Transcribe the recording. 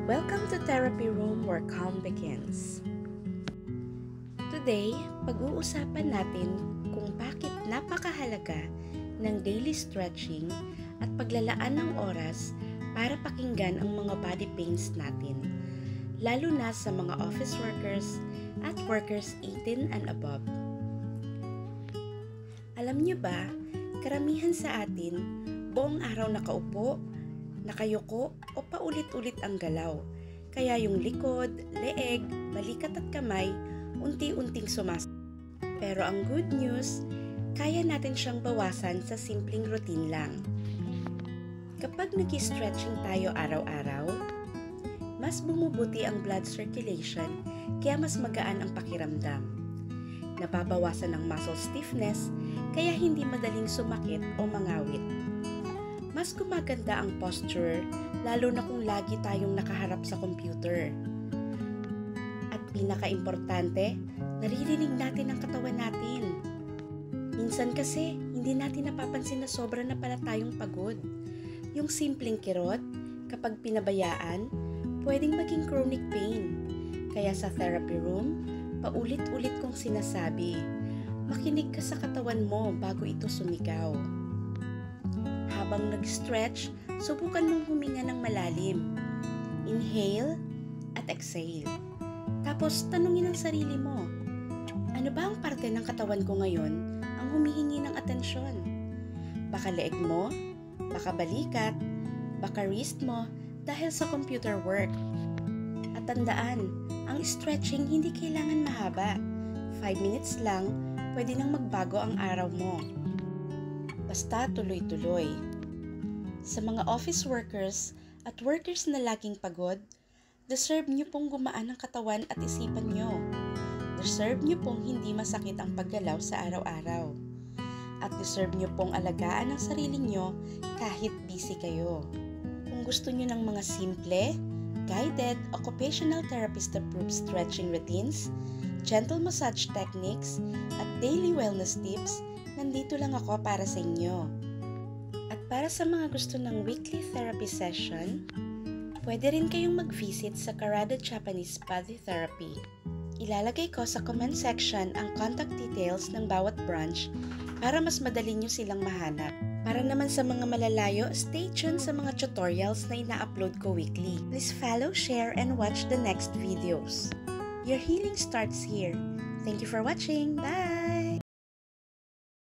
Welcome to Therapy Room where calm begins. Today, pag-uusapan natin kung bakit napakahalaga ng daily stretching at paglalaan ng oras para pakinggan ang mga body pains natin, lalo na sa mga office workers at workers 18 and above. Alam niyo ba, karamihan sa atin, buong araw nakaupo, nakayuko o paulit-ulit ang galaw. Kaya yung likod, leeg, balikat at kamay, unti-unting Pero ang good news, kaya natin siyang bawasan sa simpleng routine lang. Kapag nag-stretching tayo araw-araw, mas bumubuti ang blood circulation kaya mas magaan ang pakiramdam. Nababawasan ang muscle stiffness kaya hindi madaling sumakit o mangawit. Mas gumaganda ang posture lalo na kung lagi tayong nakaharap sa computer. At pinaka-importante, naririnig natin ang katawan natin. Minsan kasi, hindi natin napapansin na sobra na pala tayong pagod. Yung simpleng kirot, kapag pinabayaan, pwedeng maging chronic pain. Kaya sa therapy room, paulit-ulit kong sinasabi, makinig ka sa katawan mo bago ito sumigaw. Habang nag-stretch, subukan mong huminga ng malalim. Inhale at exhale. Tapos tanungin ang sarili mo, ano ba ang parte ng katawan ko ngayon ang humihingi ng atensyon? Baka leeg mo, baka balikat, baka wrist mo dahil sa computer work. At tandaan, ang stretching hindi kailangan mahaba. 5 minutes lang, pwede nang magbago ang araw mo. Basta tuloy-tuloy. Sa mga office workers at workers na laging pagod, deserve nyo pong gumaan ang katawan at isipan nyo. Deserve nyo pong hindi masakit ang paggalaw sa araw-araw. At deserve nyo pong alagaan ang sarili nyo kahit busy kayo. Kung gusto nyo ng mga simple, guided, occupational therapist-approved stretching routines, gentle massage techniques, at daily wellness tips, nandito lang ako para sa inyo. At para sa mga gusto ng weekly therapy session, pwede rin kayong mag-visit sa Karada Japanese Body Therapy. Ilalagay ko sa comment section ang contact details ng bawat branch para mas madali nyo silang mahanap. Para naman sa mga malalayo, stay tuned sa mga tutorials na ina-upload ko weekly. Please follow, share, and watch the next videos. Your healing starts here. Thank you for watching. Bye!